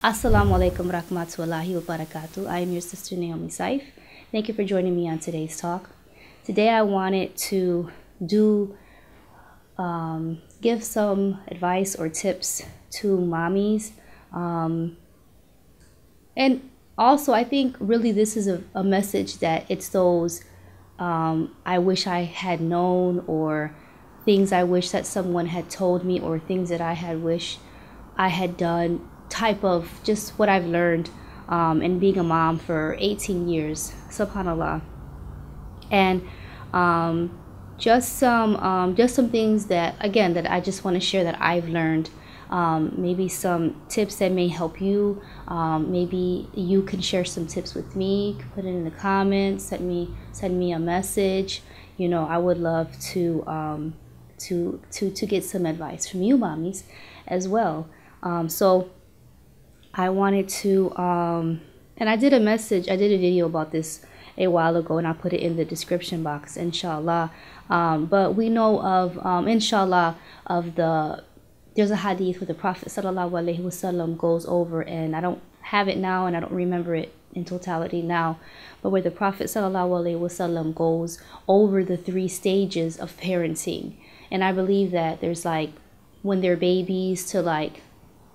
Assalamu alaikum rahmatullahi wa barakatuh. I am your sister Naomi Saif. Thank you for joining me on today's talk. Today I wanted to give some advice or tips to mommies. And also I think really this is a message that it's those I wish I had known, or things I wish that someone had told me, or things that I had wished I had done, type of just what I've learned in being a mom for 18 years, subhanallah. And just some things that, again, that I just want to share that I've learned. Maybe some tips that may help you. Maybe you can share some tips with me. You can put it in the comments. Send me a message. You know, I would love to get some advice from you mommies as well. So I wanted to, and I did a video about this a while ago, and I put it in the description box, inshallah. But we know of, inshallah, there's a hadith where the Prophet sallallahu alaihi wasallam goes over, and I don't have it now, and I don't remember it in totality now, but where the Prophet sallallahu alaihi wasallam goes over the 3 stages of parenting. And I believe that there's like, when they're babies to like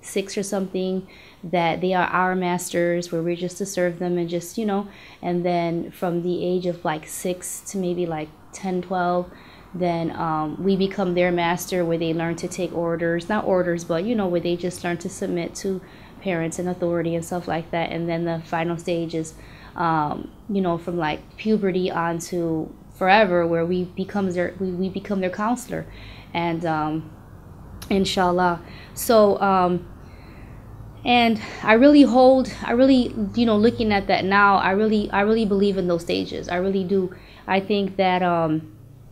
6 or something, that they are our masters, where we're just to serve them and just, you know, and then from the age of like 6 to maybe like 10, 12, then we become their master, where they learn to take orders, not orders, but you know, where they just learn to submit to parents and authority and stuff like that. And then the final stage is, you know, from like puberty on to forever, where we become their counselor, and inshallah. So and I really, you know, looking at that now, I really believe in those stages. I really do. I think that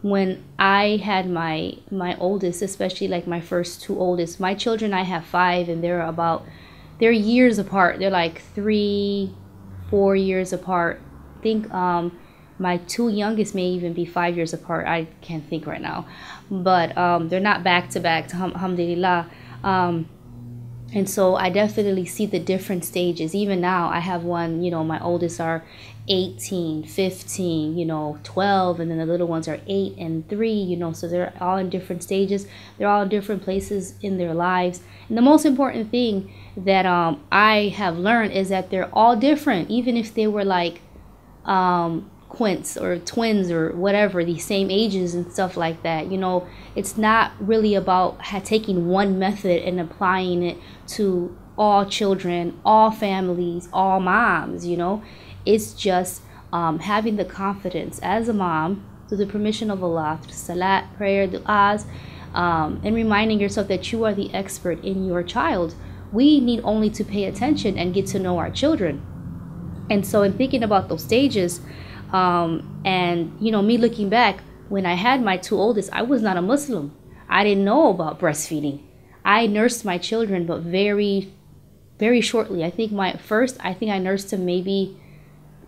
when I had my oldest, especially like my first 2 oldest, my children, I have 5, and they're years apart. They're like 3, 4 years apart. I think my 2 youngest may even be 5 years apart. I can't think right now, but they're not back to back, alhamdulillah. And so I definitely see the different stages. Even now, I have one, you know, my oldest are 18, 15, you know, 12, and then the little ones are 8 and 3, you know, so they're all in different stages. They're all in different places in their lives. And the most important thing that I have learned is that they're all different, even if they were like quints or twins or whatever, the same ages and stuff like that. You know, it's not really about taking one method and applying it to all children, all families, all moms. You know, it's just having the confidence as a mom, through the permission of Allah, through salat, prayer, du'as, and reminding yourself that you are the expert in your child. We need only to pay attention and get to know our children. And so in thinking about those stages, and you know, me looking back, when I had my 2 oldest, I was not a Muslim. I didn't know about breastfeeding. I nursed my children, but very, very shortly. I think I nursed them maybe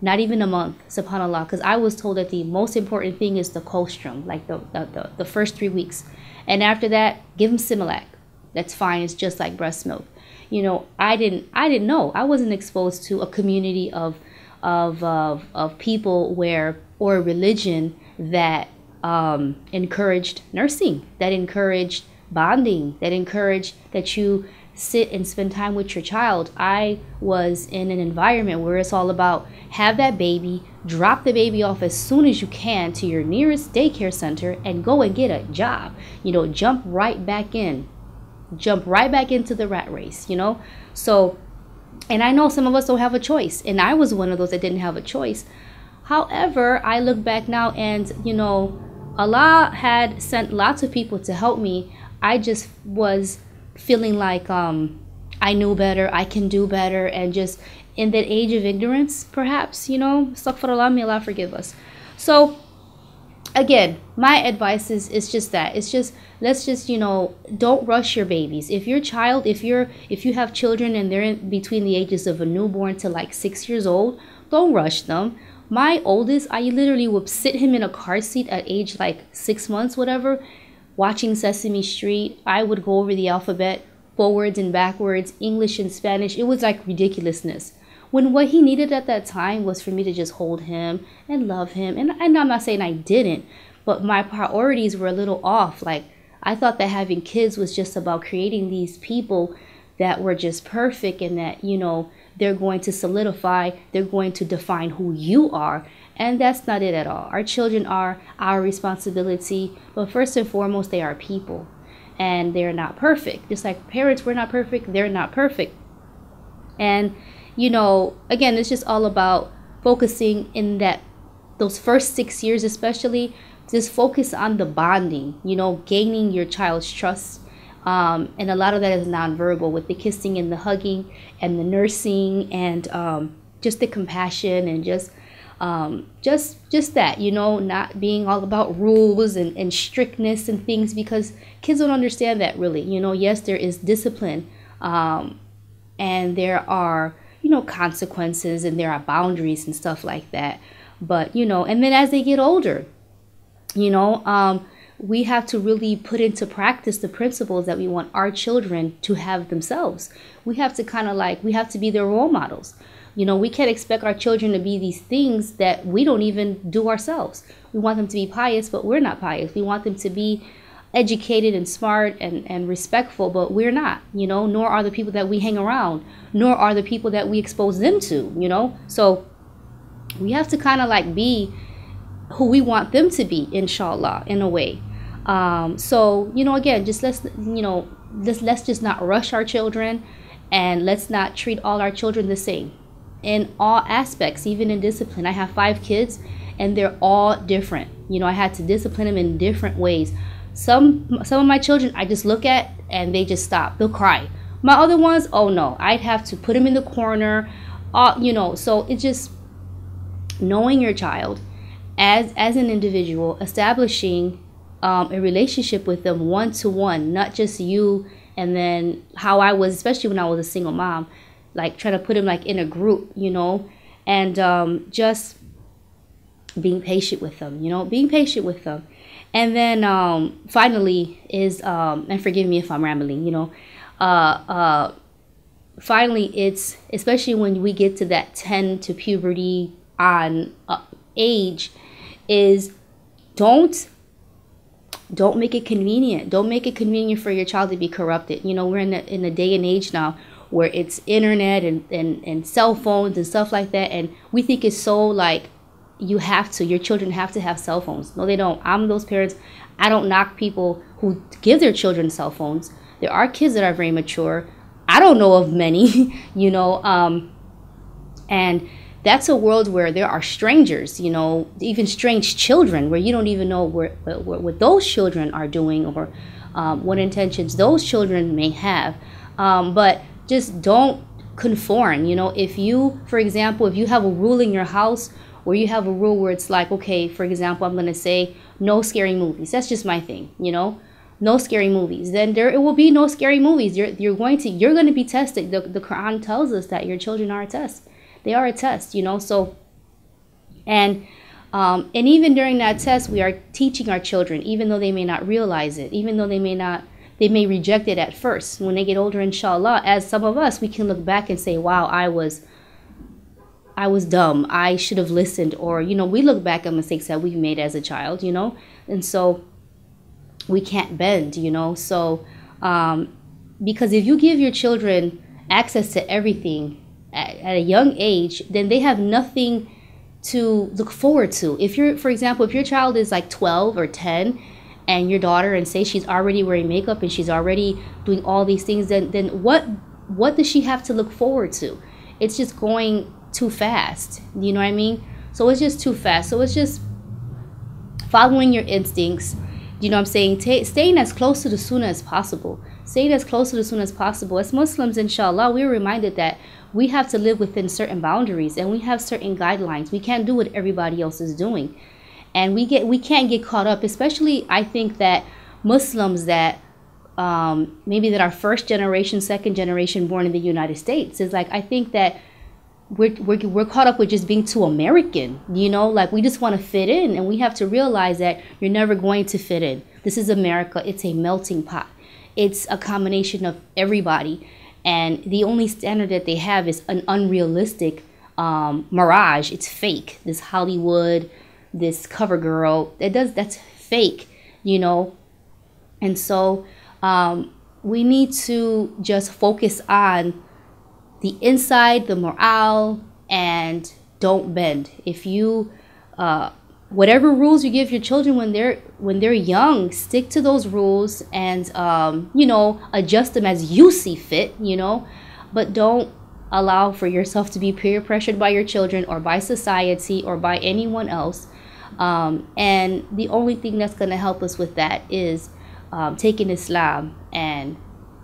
not even a month, subhanallah, because I was told that the most important thing is the colostrum, like the first 3 weeks, and after that, give them Similac. That's fine. It's just like breast milk. You know, I didn't know. I wasn't exposed to a community of people or a religion that encouraged nursing, that encouraged bonding, that encouraged that you sit and spend time with your child. I was in an environment where it's all about have that baby, drop the baby off as soon as you can to your nearest daycare center, and go and get a job. You know, jump right back into the rat race, you know. So, and I know some of us don't have a choice, and I was one of those that didn't have a choice. However, I look back now, and you know, Allah had sent lots of people to help me. I just was feeling like I knew better, I can do better, and just in that age of ignorance, perhaps, you know, astaghfirullah, may Allah forgive us. So again, my advice is just that. It's just, let's just, you know, don't rush your babies. If your child, if you have children and they're in between the ages of a newborn to like 6 years old, don't rush them. My oldest, I literally would sit him in a car seat at age like 6 months, whatever, watching Sesame Street. I would go over the alphabet forwards and backwards, English and Spanish. It was like ridiculousness. When what he needed at that time was for me to just hold him and love him. And I'm not saying I didn't, but my priorities were a little off. Like, I thought that having kids was just about creating these people that were just perfect and that, you know, they're going to solidify, they're going to define who you are. And that's not it at all. Our children are our responsibility, but first and foremost, they are people. And they're not perfect. Just like parents, we're not perfect, they're not perfect. And, you know, again, it's just all about focusing in that, those first 6 years especially, just focus on the bonding, you know, gaining your child's trust. And a lot of that is nonverbal, with the kissing and the hugging and the nursing and just the compassion and just that, you know, not being all about rules and strictness and things, because kids don't understand that really. You know, yes, there is discipline and there are, you know, consequences and there are boundaries and stuff like that. But, you know, and then as they get older, you know, we have to really put into practice the principles that we want our children to have themselves. We have to kind of like, we have to be their role models. You know, we can't expect our children to be these things that we don't even do ourselves. We want them to be pious, but we're not pious. We want them to be educated and smart and respectful, but we're not, you know, nor are the people that we hang around, nor are the people that we expose them to, you know. So we have to kind of like be who we want them to be, inshallah, in a way. So, you know, again, just let's just not rush our children, and let's not treat all our children the same in all aspects, even in discipline. I have 5 kids and they're all different. You know, I had to discipline them in different ways. Some of my children I just look at and they just stop. They'll cry. My other ones, oh no, I'd have to put them in the corner. You know, so it's just knowing your child as an individual, establishing a relationship with them one-to-one, not just you and then how I was, especially when I was a single mom, like trying to put them like in a group, you know, and just being patient with them, you know, being patient with them. And then finally is, and forgive me if I'm rambling, you know, finally it's, especially when we get to that 10 to puberty on age, is don't make it convenient. Don't make it convenient for your child to be corrupted. You know, we're in a day and age now where it's internet and cell phones and stuff like that. And we think it's so like, your children have to have cell phones. No, they don't. I'm those parents. I don't knock people who give their children cell phones. There are kids that are very mature. I don't know of many, you know, and that's a world where there are strangers, you know, even strange children, where you don't even know what those children are doing or what intentions those children may have. But just don't conform. You know, if you, for example, if you have a rule in your house, or you have a rule where it's like, okay, for example, I'm going to say no scary movies. That's just my thing, you know, no scary movies. Then it will be no scary movies. You're going to be tested. The Quran tells us that your children are a test. They are a test, you know. So, and even during that test, we are teaching our children, even though they may not realize it, even though they may reject it at first. When they get older, inshallah, as some of us, we can look back and say, wow, I was dumb. I should have listened. Or, you know, we look back at mistakes that we've made as a child, you know, and so we can't bend, you know. So, because if you give your children access to everything at a young age, then they have nothing to look forward to. If you're, for example, if your child is like 12 or 10 and your daughter, and say she's already wearing makeup and she's already doing all these things, then what does she have to look forward to? It's just going too fast. You know what I mean? So it's just too fast. So it's just following your instincts. You know what I'm saying? Staying as close to the sunnah as possible. Staying as close to the sunnah as possible. As Muslims, inshallah, we're reminded that we have to live within certain boundaries and we have certain guidelines. We can't do what everybody else is doing. And we can't get caught up, especially I think that Muslims that maybe that are first generation, second generation born in the United States, is like, I think that we're caught up with just being too American, you know, like we just want to fit in, and we have to realize that you're never going to fit in. This is America. It's a melting pot. it's a combination of everybody. And the only standard that they have is an unrealistic mirage. It's fake. This Hollywood, this cover girl, that's fake, you know. And so we need to just focus on the inside, the morale, and don't bend. If you whatever rules you give your children when they're young, stick to those rules and you know, adjust them as you see fit, you know, but don't allow for yourself to be peer pressured by your children or by society or by anyone else. And the only thing that's going to help us with that is taking Islam and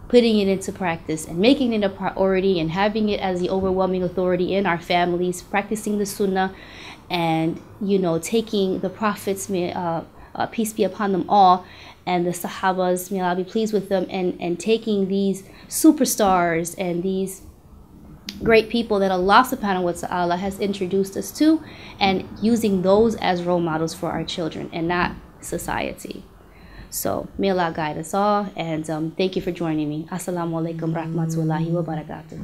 putting it into practice and making it a priority and having it as the overwhelming authority in our families, practicing the Sunnah, and, you know, taking the Prophets, peace be upon them all, and the Sahabas, may Allah be pleased with them, and taking these superstars and these great people that Allah subhanahu wa ta'ala has introduced us to, and using those as role models for our children and not society. So may Allah guide us all, and thank you for joining me. Assalamu alaikum rahmatullahi wa barakatuh.